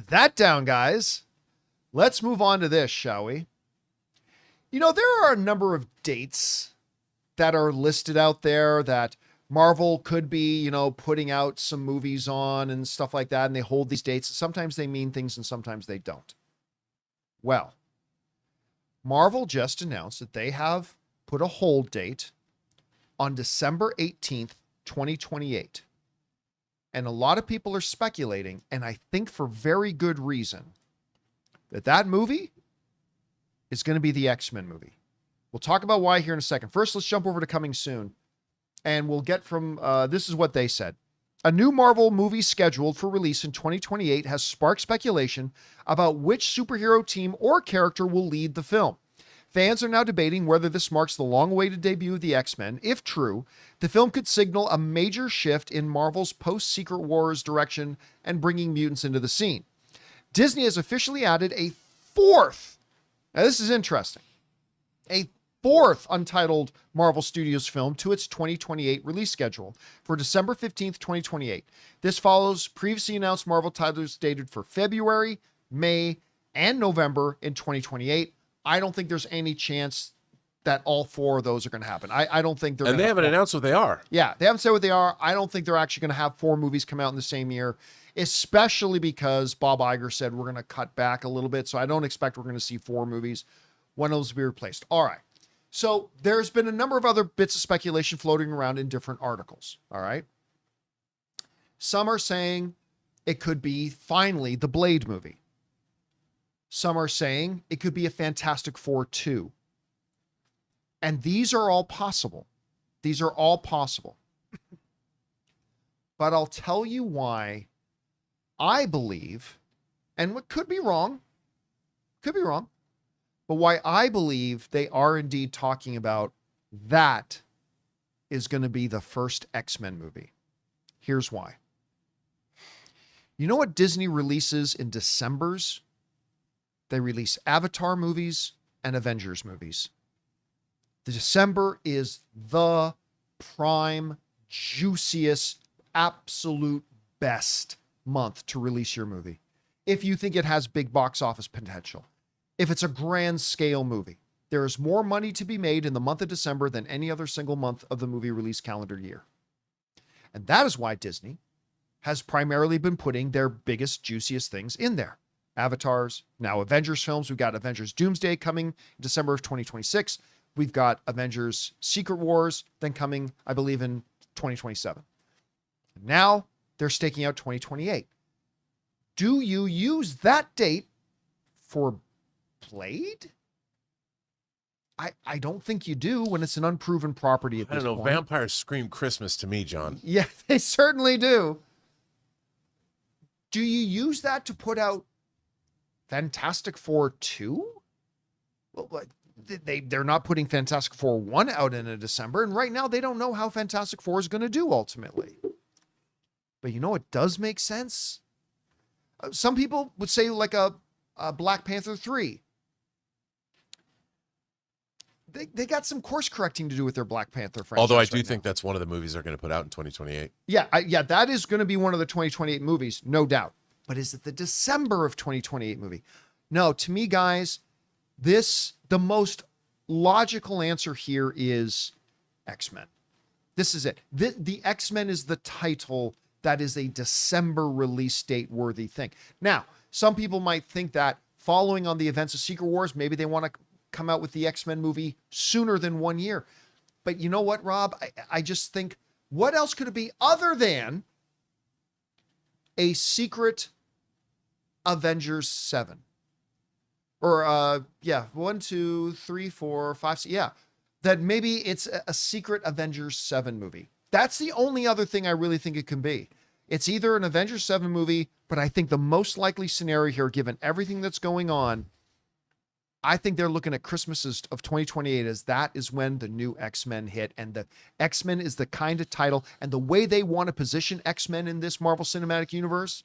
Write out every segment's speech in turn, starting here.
that down, guys, let's move on to this, shall we? You know, there are a number of dates that are listed out there that Marvel could be, you know, putting out some movies on and stuff like that. And they hold these dates. Sometimes they mean things and sometimes they don't. Well, Marvel just announced that they have put a hold date on December 18th, 2028. And a lot of people are speculating, and I think for very good reason, that that movie is going to be the X-Men movie. We'll talk about why here in a second. First, let's jump over to coming soon. And we'll get from, this is what they said. A new Marvel movie scheduled for release in 2028 has sparked speculation about which superhero team or character will lead the film. Fans are now debating whether this marks the long-awaited debut of the X-Men. If true, the film could signal a major shift in Marvel's post-Secret Wars direction and bringing mutants into the scene. Disney has officially added a fourth, now this is interesting, a fourth untitled Marvel Studios film to its 2028 release schedule for December 15th, 2028. This follows previously announced Marvel titles dated for February, May, and November in 2028. I don't think there's any chance that all four of those are going to happen. I don't think they're. And they haven't announced what they are. Yeah, they haven't said what they are. I don't think they're actually going to have four movies come out in the same year, especially because Bob Iger said we're going to cut back a little bit. So I don't expect we're going to see four movies. One of those will be replaced. All right. So there's been a number of other bits of speculation floating around in different articles. All right. Some are saying it could be finally the Blade movie. Some are saying it could be a Fantastic Four 2. And these are all possible. These are all possible. But I'll tell you why I believe, and what could be wrong, but why I believe they are indeed talking about that is going to be the first X-Men movie. Here's why. You know what Disney releases in Decembers? They release Avatar movies and Avengers movies. December is the prime, juiciest, absolute best month to release your movie. If you think it has big box office potential, if it's a grand scale movie, there is more money to be made in the month of December than any other single month of the movie release calendar year. And that is why Disney has primarily been putting their biggest, juiciest things in there. Avatars, now Avengers films. We've got Avengers Doomsday coming in December of 2026. We've got Avengers Secret Wars then coming, I believe, in 2027. Now they're staking out 2028. Do you use that date for Blade? I don't think you do when it's an unproven property at this point. I don't know. Vampires scream Christmas to me, John. Yeah, they certainly do. Do you use that to put out Fantastic Four 2? Well, they're not putting Fantastic Four 1 out in a December, and right now they don't know how Fantastic Four is going to do ultimately. But you know what does make sense? Some people would say like a Black Panther 3. They got some course correcting to do with their Black Panther franchise. Although I do think that's one of the movies they're going to put out in 2028. Yeah, that is going to be one of the 2028 movies, no doubt. But is it the December of 2028 movie? No, to me, guys, the most logical answer here is X-Men. This is it. The X-Men is the title that is a December release date worthy thing. Now, some people might think that following on the events of Secret Wars, maybe they want to come out with the X-Men movie sooner than 1 year. But you know what, Rob? I just think, what else could it be other than a secret Avengers 7? Or, 1, 2, 3, 4, 5, 6, yeah. That maybe it's a secret Avengers 7 movie. That's the only other thing I really think it can be. It's either an Avengers 7 movie, but I think the most likely scenario here, given everything that's going on, I think they're looking at Christmases of 2028 as that is when the new X-Men hit. And the X-Men is the kind of title and the way they want to position X-Men in this Marvel Cinematic Universe,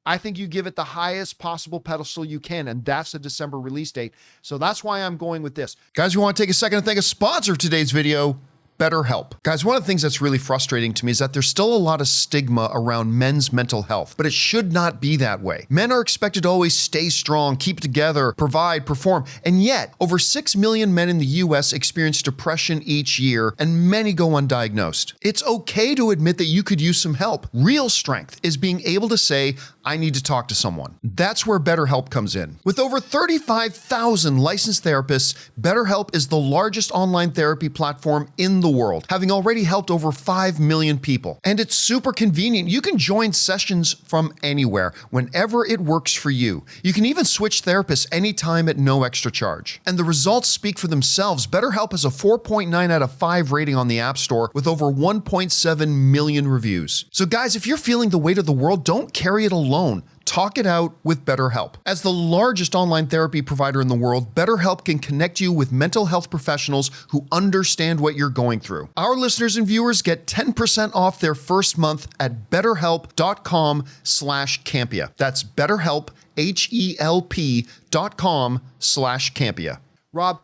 I think you give it the highest possible pedestal you can, and that's the December release date. So that's why I'm going with this. Guys, we want to take a second to thank a sponsor of today's video, BetterHelp. Guys, one of the things that's really frustrating to me is that there's still a lot of stigma around men's mental health, but it should not be that way. Men are expected to always stay strong, keep it together, provide, perform, and yet over 6 million men in the US experience depression each year, and many go undiagnosed. It's okay to admit that you could use some help. Real strength is being able to say, I need to talk to someone. That's where BetterHelp comes in. With over 35,000 licensed therapists, BetterHelp is the largest online therapy platform in the world, having already helped over 5 million people. And it's super convenient. You can join sessions from anywhere, whenever it works for you. You can even switch therapists anytime at no extra charge. And the results speak for themselves. BetterHelp has a 4.9 out of 5 rating on the App Store with over 1.7 million reviews. So guys, if you're feeling the weight of the world, don't carry it alone. Talk it out with BetterHelp. As the largest online therapy provider in the world, BetterHelp can connect you with mental health professionals who understand what you're going through. Our listeners and viewers get 10% off their first month at betterhelp.com/Campea. That's BetterHelp, HELP.com/Campea. Rob,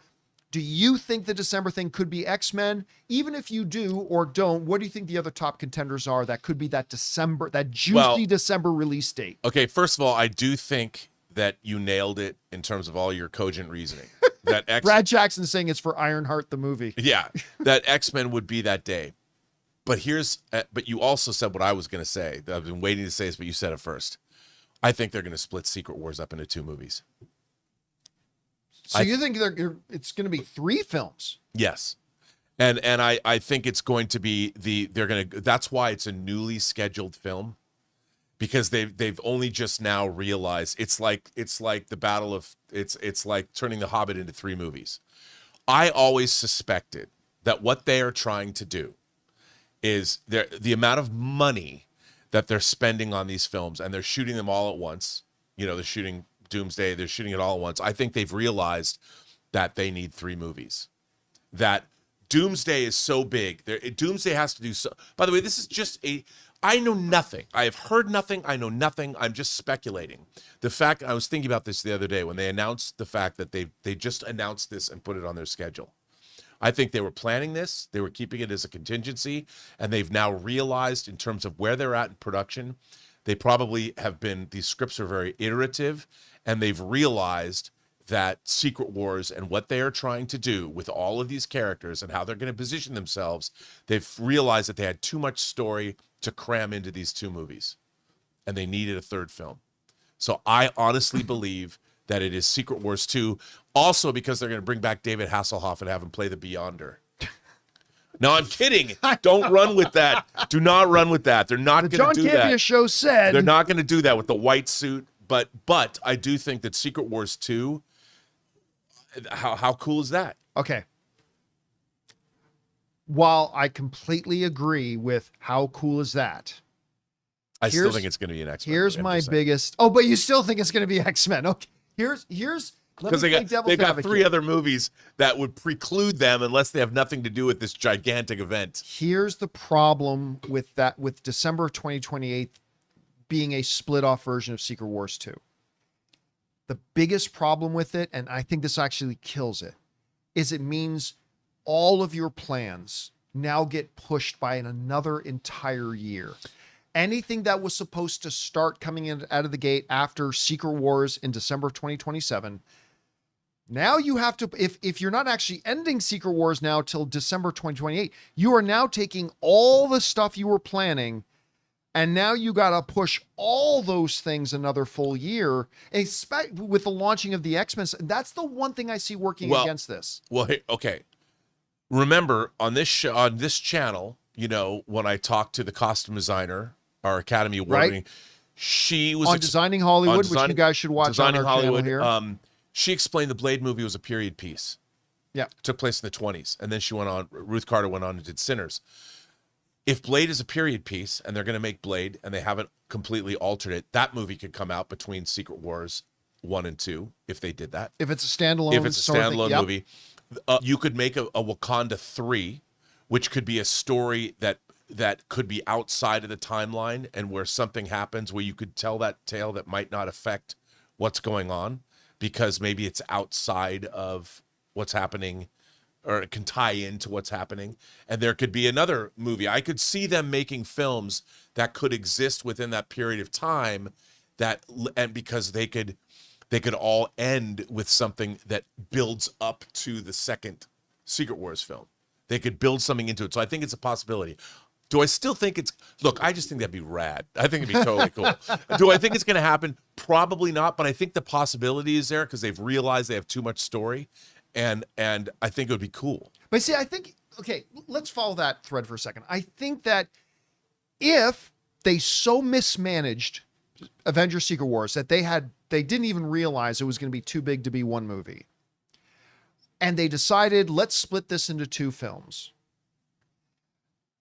do you think the December thing could be X-Men? Even if you do or don't, what do you think the other top contenders are that could be that December, that juicy December release date? Okay, first of all, I do think that you nailed it in terms of all your cogent reasoning. That Brad Jackson saying it's for Ironheart the movie. Yeah, that X-Men would be that day. But you also said what I was going to say. I've been waiting to say this, but you said it first. I think they're going to split Secret Wars up into 2 movies. So you think it's going to be 3 films? Yes. And I think it's going to be that's why it's a newly scheduled film, because they've only just now realized it's like the battle of it's like turning The Hobbit into 3 movies. I always suspected that what they are trying to do is the amount of money that they're spending on these films, and they're shooting them all at once. You know, they're shooting Doomsday, they're shooting it all at once. I think they've realized that they need 3 movies. That Doomsday is so big. Doomsday has to do so. By the way, this is just I know nothing. I have heard nothing. I know nothing. I'm just speculating. The fact, I was thinking about this the other day when they announced the fact that they just announced this and put it on their schedule. I think they were planning this. They were keeping it as a contingency, and they've now realized in terms of where they're at in production, they probably have been, these scripts are very iterative, and they've realized that Secret Wars and what they are trying to do with all of these characters and how they're going to position themselves, they've realized that they had too much story to cram into these 2 movies, and they needed a 3rd film. So I honestly believe that it is Secret Wars 2, also because they're going to bring back David Hasselhoff and have him play the Beyonder. No, I'm kidding. Don't run with that. Do not run with that. They're not going to do that. John Campea Show said they're not going to do that with the white suit. But I do think that Secret Wars 2, how cool is that? Okay. While I completely agree with how cool is that, I still think it's going to be an X-Men. Here's my biggest. Oh, but you still think it's going to be X-Men? Okay. Here's. Because they've got 3 other movies that would preclude them unless they have nothing to do with this gigantic event. Here's the problem with that, with December of 2028 being a split-off version of Secret Wars 2. The biggest problem with it, and I think this actually kills it, is it means all of your plans now get pushed by another entire year. Anything that was supposed to start coming in out of the gate after Secret Wars in December of 2027, now you have to, if you're not actually ending Secret Wars now till December 2028, you are now taking all the stuff you were planning, and now you got to push all those things another full year, with the launching of the X-Men. That's the one thing I see working against this. Well, okay. Remember, on this show, on this channel, you know, when I talked to the costume designer, our Academy Award winning, she was on Designing Hollywood, which you guys should watch on our channel here. She explained the Blade movie was a period piece. Yeah. Took place in the 20s. And then she went on, Ruth Carter went on and did Sinners. If Blade is a period piece and they're going to make Blade and they haven't completely altered it, that movie could come out between Secret Wars 1 and 2 if they did that. If it's a standalone, movie, you could make a Wakanda 3, which could be a story that could be outside of the timeline and where something happens where you could tell that tale that might not affect what's going on because maybe it's outside of what's happening or it can tie into what's happening. And there could be another movie. I could see them making films that could exist within that period of time, and because they could all end with something that builds up to the second Secret Wars film. They could build something into it. So I think it's a possibility. Do I still think look, I just think that'd be rad. I think it'd be totally cool. Do I think it's going to happen? Probably not, but I think the possibility is there because they've realized they have too much story, and I think it would be cool. But see, I think, okay, let's follow that thread for a second. I think that if they so mismanaged Avengers Secret Wars that they didn't even realize it was going to be too big to be one movie, and they decided, let's split this into two films,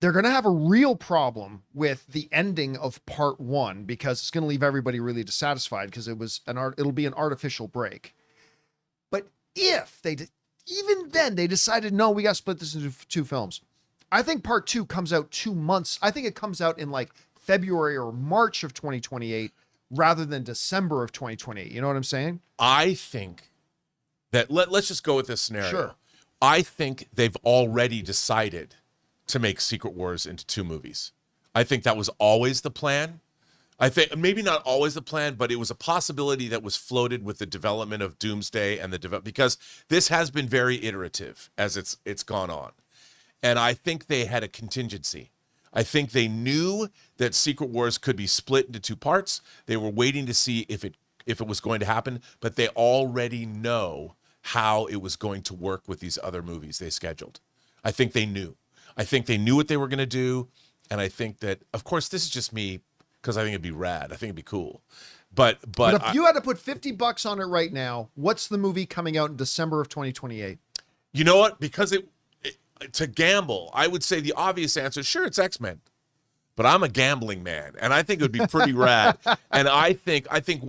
they're going to have a real problem with the ending of part one because it's going to leave everybody really dissatisfied because it'll be an artificial break. But if even then they decided, no, we got to split this into two films, I think part two comes out 2 months. I think it comes out in like February or March of 2028 rather than December of 2028. You know what I'm saying? I think that let's just go with this scenario. Sure. I think they've already decided to make Secret Wars into 2 movies. I think that was always the plan. I think maybe not always the plan, but it was a possibility that was floated with the development of Doomsday and because this has been very iterative as it's gone on. And I think they had a contingency. I think they knew that Secret Wars could be split into 2 parts. They were waiting to see if it was going to happen, but they already know how it was going to work with these other movies they scheduled. I think they knew. I think they knew what they were going to do, and I think that, of course, this is just me because I think it'd be rad. I think it'd be cool. But if you had to put $50 on it right now, what's the movie coming out in December of 2028? You know what? Because to gamble, I would say the obvious answer, sure, it's X-Men. But I'm a gambling man, and I think it would be pretty rad. And I think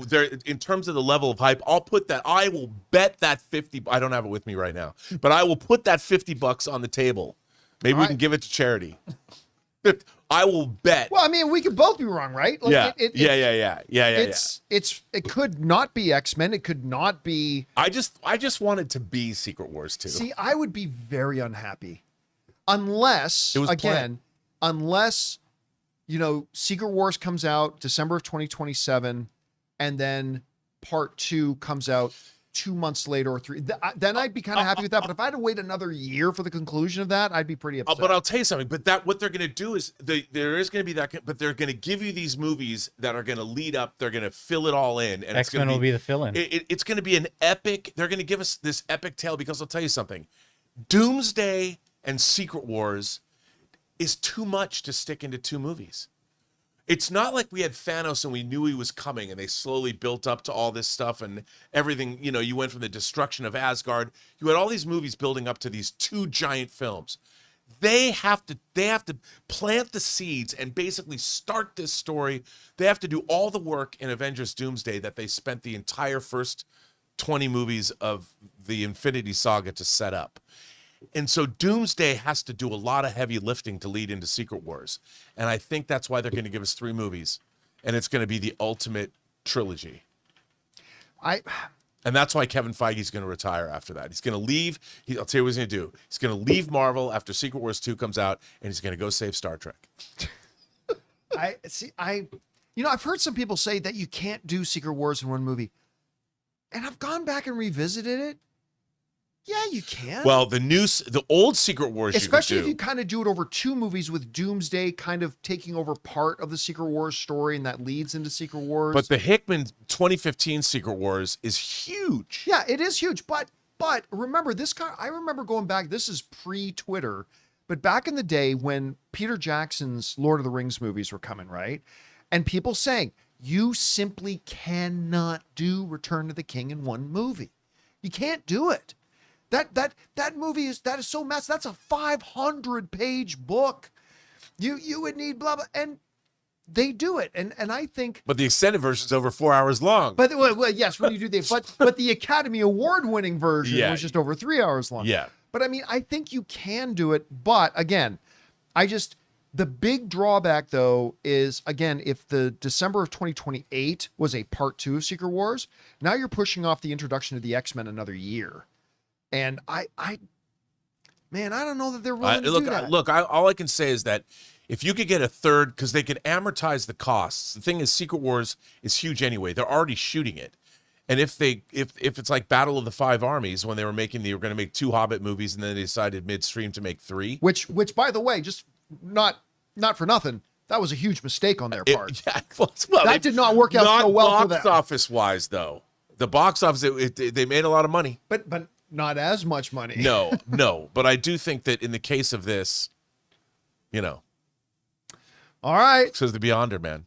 there, in terms of the level of hype, I will bet that 50. I don't have it with me right now, but I will put that $50 on the table. Maybe we can give it to charity. I will bet. Well, I mean, we could both be wrong, right? Like, yeah. It could not be X-Men. It could not be. I just want it to be Secret Wars 2. See, I would be very unhappy unless, Secret Wars comes out December of 2027, and then part 2 comes out 2 months later or 3. Then I'd be kind of happy with that. But if I had to wait another year for the conclusion of that, I'd be pretty upset. But I'll tell you something. But what they're going to do is there is going to be that. But they're going to give you these movies that are going to lead up. They're going to fill it all in. And X-Men will be the fill-in. It's going to be an epic. They're going to give us this epic tale because I'll tell you something. Doomsday and Secret Wars is too much to stick into 2 movies. It's not like we had Thanos and we knew he was coming and they slowly built up to all this stuff and everything. You went from the destruction of Asgard. You had all these movies building up to these 2 giant films. They have to plant the seeds and basically start this story. They have to do all the work in Avengers Doomsday that they spent the entire first 20 movies of the Infinity Saga to set up. And so Doomsday has to do a lot of heavy lifting to lead into Secret Wars. And I think that's why they're going to give us 3 movies. And it's going to be the ultimate trilogy. And that's why Kevin Feige's going to retire after that. He's going to leave. I'll tell you what he's going to do. He's going to leave Marvel after Secret Wars 2 comes out, and he's going to go save Star Trek. I've heard some people say that you can't do Secret Wars in one movie. And I've gone back and revisited it. Yeah, you can. Well, the old Secret Wars, especially if you kind of do it over 2 movies with Doomsday kind of taking over part of the Secret Wars story, and that leads into Secret Wars. But the Hickman 2015 Secret Wars is huge. Yeah, it is huge. But remember I remember going back. This is pre-Twitter, but back in the day when Peter Jackson's Lord of the Rings movies were coming, right? And people saying you simply cannot do Return of the King in one movie. You can't do it. That movie is so massive. That's a 500-page book. You would need blah blah, and they do it. And I think. But the extended version is over 4 hours long. But well, yes, when you do but the Academy Award-winning version was just over 3 hours long. Yeah. But I mean, I think you can do it. But again, the big drawback though is, again, if the December of 2028 was a part 2 of Secret Wars, now you're pushing off the introduction of the X-Men another year. And man, I don't know that they're willing to do that. All I can say is that if you could get a third, because they could amortize the costs. The thing is, Secret Wars is huge anyway. They're already shooting it. And if it's like Battle of the Five Armies, when they were going to make 2 Hobbit movies, and then they decided midstream to make 3. Which by the way, just not for nothing, that was a huge mistake on their part. That did not work out so well for them. Box office wise, though, the box office they made a lot of money, but not as much money. No. But I do think that in the case of this, all right, because the Beyonder, man,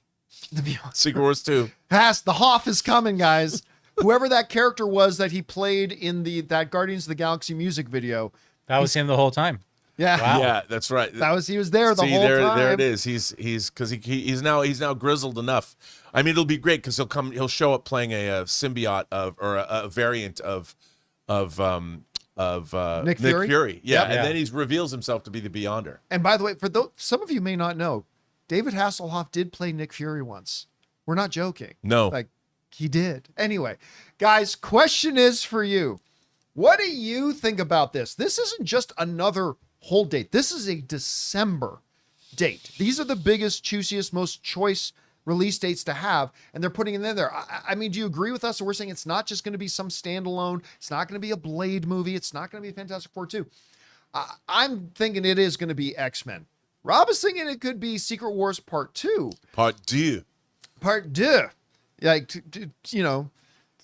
Secret Wars 2, the Hoff is coming, guys. Whoever that character was that he played in that Guardians of the Galaxy music video, that was him the whole time. Yeah, wow. Yeah, that's right. He was there the whole time. There it is. He's because he's now grizzled enough. I mean, it'll be great because he'll show up playing a symbiote or a variant of Nick Fury. Yeah, Yep. and then he reveals himself to be the Beyonder. And by the way, some of you may not know, David Hasselhoff did play Nick Fury once. We're not joking. No. He did. Anyway, guys, question is for you. What do you think about this? This isn't just another hold date. This is a December date. These are the biggest, juiciest, most choice release dates to have, and they're putting it in there. I mean, do you agree with us? We're saying it's not just going to be some standalone. It's not going to be a Blade movie. It's not going to be Fantastic Four 2. I'm thinking it is going to be X-Men. Rob is thinking it could be Secret Wars Part 2. Part 2. Like,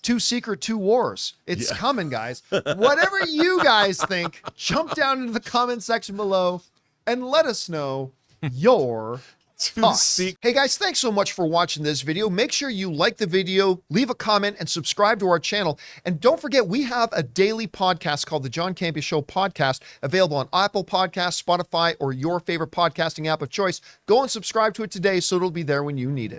2 Secret, 2 Wars. It's coming, guys. Whatever you guys think, jump down into the comment section below and let us know your thoughts. Hey guys, thanks so much for watching this video. Make sure you like the video, leave a comment, and subscribe to our channel. And don't forget, we have a daily podcast called the John Campea Show podcast, available on Apple Podcasts, Spotify, or your favorite podcasting app of choice. Go and subscribe to it today so it'll be there when you need it.